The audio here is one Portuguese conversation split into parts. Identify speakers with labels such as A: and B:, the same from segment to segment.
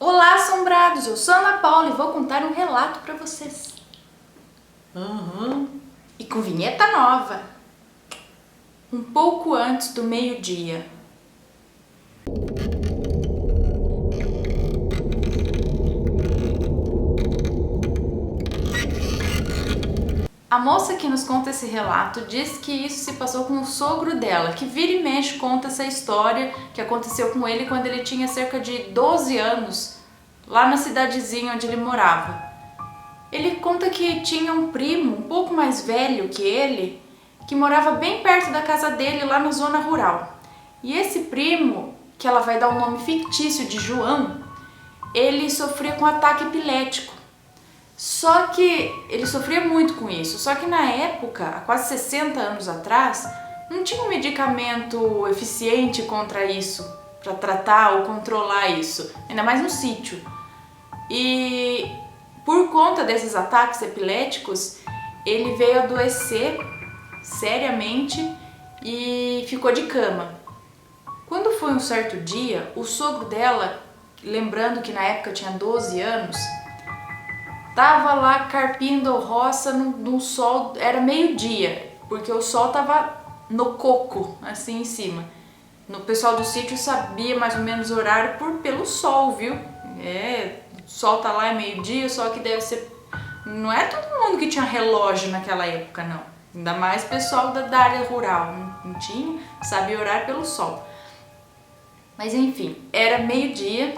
A: Olá, assombrados! Eu sou a Ana Paula e vou contar um relato para vocês. E com vinheta nova. Um pouco antes do meio-dia. A moça que nos conta esse relato diz que isso se passou com o sogro dela, que vira e mexe conta essa história que aconteceu com ele quando ele tinha cerca de 12 anos, lá na cidadezinha onde ele morava. Ele conta que tinha um primo um pouco mais velho que ele, que morava bem perto da casa dele lá na zona rural. E esse primo, que ela vai dar o nome fictício de João, ele sofria com ataque epilético. Só que ele sofria muito com isso, só que na época, há quase 60 anos atrás, não tinha um medicamento eficiente contra isso, para tratar ou controlar isso, ainda mais no sítio. E por conta desses ataques epiléticos, ele veio adoecer seriamente e ficou de cama. Quando foi um certo dia, o sogro dela, lembrando que na época tinha 12 anos, tava lá carpindo roça no sol, era meio-dia, porque o sol tava no coco, assim em cima. O pessoal do sítio sabia mais ou menos o horário pelo sol, viu? O sol tá lá, é meio-dia, só que deve ser... Não é todo mundo que tinha relógio naquela época, não. Ainda mais pessoal da área rural, não tinha, sabia o horário pelo sol. Mas enfim, era meio-dia,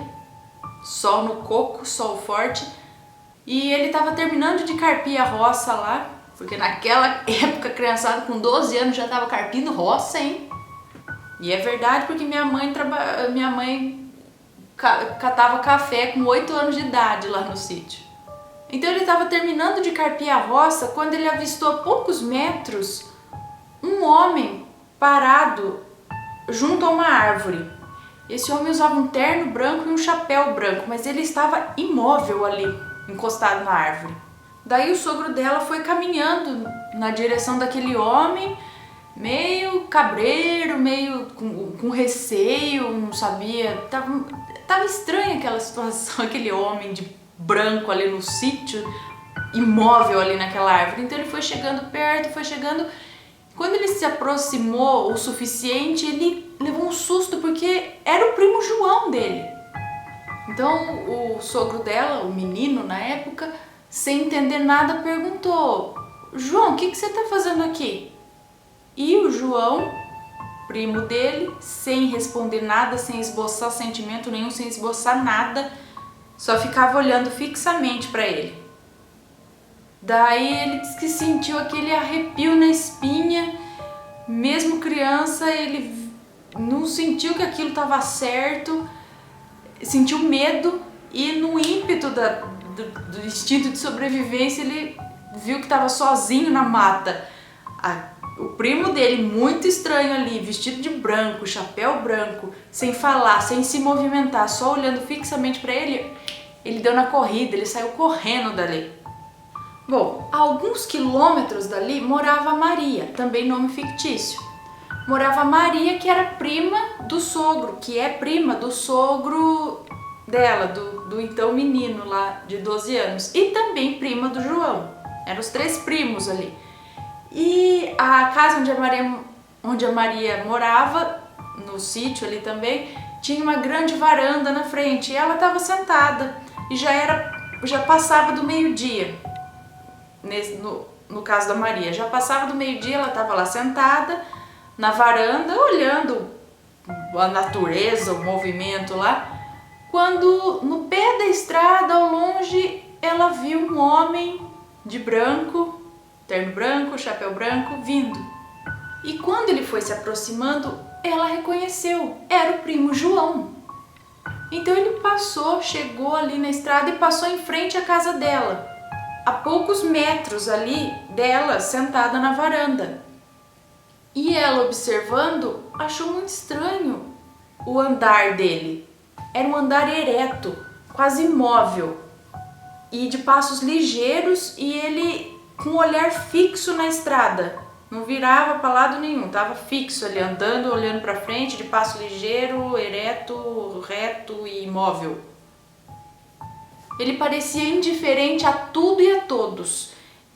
A: sol no coco, sol forte, e ele estava terminando de carpir a roça lá, porque naquela época, criançada com 12 anos já estava carpindo roça, hein? E é verdade, porque minha mãe catava café com 8 anos de idade lá no sítio. Então ele estava terminando de carpir a roça quando ele avistou a poucos metros um homem parado junto a uma árvore. Esse homem usava um terno branco e um chapéu branco, mas ele estava imóvel ali, encostado na árvore. Daí o sogro dela foi caminhando na direção daquele homem, meio cabreiro, meio com receio, não sabia, tava estranha aquela situação, aquele homem de branco ali no sítio, imóvel ali naquela árvore. Então ele foi chegando perto, foi chegando. Quando ele se aproximou o suficiente, ele levou um susto porque era o primo João dele. Então o sogro dela, o menino na época, sem entender nada, perguntou: João, o que você está fazendo aqui? E o João, primo dele, sem responder nada, sem esboçar sentimento nenhum, sem esboçar nada, só ficava olhando fixamente para ele. Daí ele disse que sentiu aquele arrepio na espinha, mesmo criança, ele não sentiu que aquilo estava certo, sentiu medo e no ímpeto do instinto de sobrevivência ele viu que estava sozinho na mata. O primo dele, muito estranho ali, vestido de branco, chapéu branco, sem falar, sem se movimentar, só olhando fixamente para ele, ele deu na corrida, ele saiu correndo dali. Bom, a alguns quilômetros dali morava Maria, também nome fictício. Morava Maria, que era prima do sogro, que é prima do sogro dela, do então menino lá de 12 anos, e também prima do João. Eram os 3 primos ali. E a casa onde a Maria morava, no sítio ali também, tinha uma grande varanda na frente e ela estava sentada e já passava do meio-dia. No caso da Maria, já passava do meio-dia, ela estava lá sentada na varanda, olhando a natureza, o movimento lá, quando no pé da estrada, ao longe, ela viu um homem de branco, terno branco, chapéu branco, vindo. E quando ele foi se aproximando, ela reconheceu, era o primo João. Então ele chegou ali na estrada e passou em frente à casa dela, a poucos metros ali dela, sentada na varanda. E ela, observando, achou muito estranho o andar dele. Era um andar ereto, quase imóvel, e de passos ligeiros, e ele com um olhar fixo na estrada. Não virava para lado nenhum, estava fixo ali, andando, olhando para frente, de passo ligeiro, ereto, reto e imóvel. Ele parecia indiferente a tudo e a todos.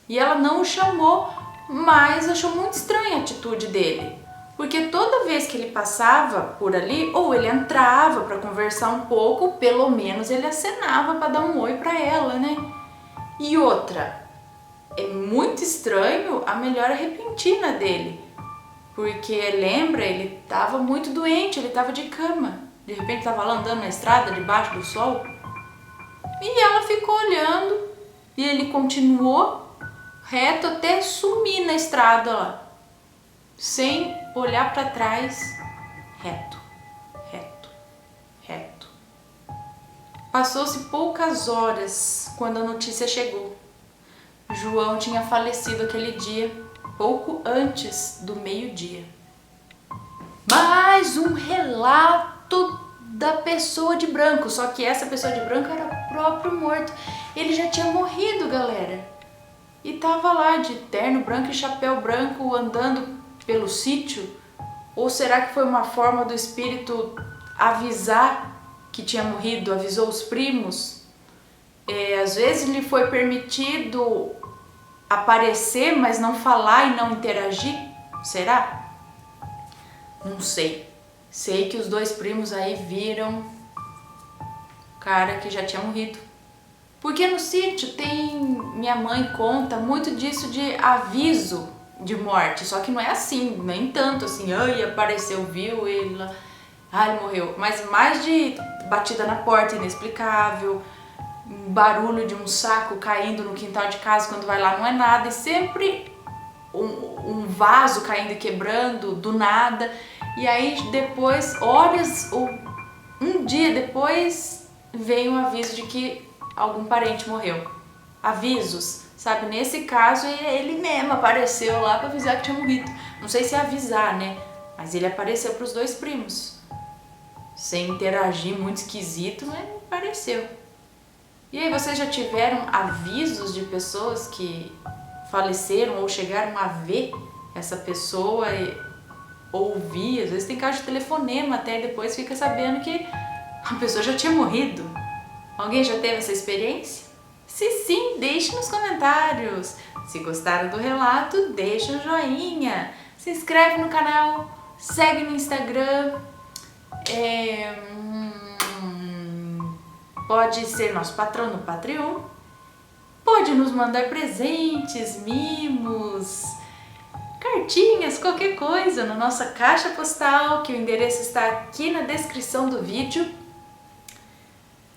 A: E ela não o chamou, mas achou muito estranha a atitude dele. Porque toda vez que ele passava por ali, ou ele entrava para conversar um pouco, pelo menos ele acenava para dar um oi para ela, né? E outra, é muito estranho a melhora repentina dele. Porque lembra, ele estava muito doente, ele estava de cama. De repente estava lá andando na estrada, debaixo do sol. E ela ficou olhando e ele continuou reto até sumir na estrada lá. Sem olhar para trás, reto, reto, reto. Passou-se poucas horas quando a notícia chegou. João tinha falecido aquele dia, pouco antes do meio-dia. Mais um relato da pessoa de branco, só que essa pessoa de branco era o próprio morto. Ele já tinha morrido, galera. E tava lá de terno branco e chapéu branco andando pelo sítio? Ou será que foi uma forma do espírito avisar que tinha morrido, avisou os primos? Às vezes lhe foi permitido aparecer, mas não falar e não interagir? Será? Não sei. Sei que os dois primos aí viram o cara que já tinha morrido. Porque no sítio tem, minha mãe conta muito disso de aviso de morte, só que não é assim, nem tanto assim, ai, apareceu, viu ele lá, ai, ele morreu, mas mais de batida na porta inexplicável, barulho de um saco caindo no quintal de casa quando vai lá, não é nada, e sempre um vaso caindo e quebrando do nada, e aí depois, horas ou um dia depois, vem um aviso de que algum parente morreu. Avisos, sabe? Nesse caso, ele mesmo apareceu lá para avisar que tinha morrido. Não sei se é avisar, né? Mas ele apareceu para os dois primos. Sem interagir, muito esquisito, mas apareceu. E aí, vocês já tiveram avisos de pessoas que faleceram ou chegaram a ver essa pessoa e ouvir? Às vezes tem caso de telefonema até, e depois fica sabendo que a pessoa já tinha morrido. Alguém já teve essa experiência? Se sim, deixe nos comentários. Se gostaram do relato, deixa um joinha. Se inscreve no canal, segue no Instagram. Pode ser nosso patrão no Patreon. Pode nos mandar presentes, mimos, cartinhas, qualquer coisa na nossa caixa postal, que o endereço está aqui na descrição do vídeo.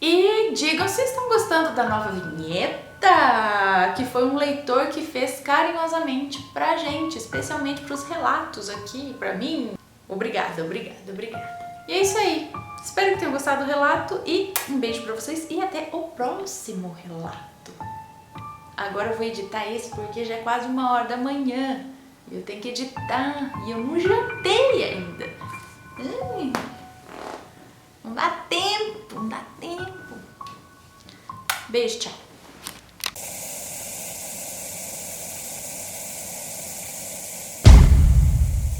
A: E digam se estão gostando da nova vinheta, que foi um leitor que fez carinhosamente pra gente, especialmente pros relatos aqui, pra mim. Obrigada, obrigada, obrigada. E é isso aí. Espero que tenham gostado do relato e um beijo pra vocês e até o próximo relato. Agora eu vou editar esse porque já é quase 1h da manhã. Eu tenho que editar e eu não jantei ainda. Não dá tempo, não dá tempo. Beijo, tchau.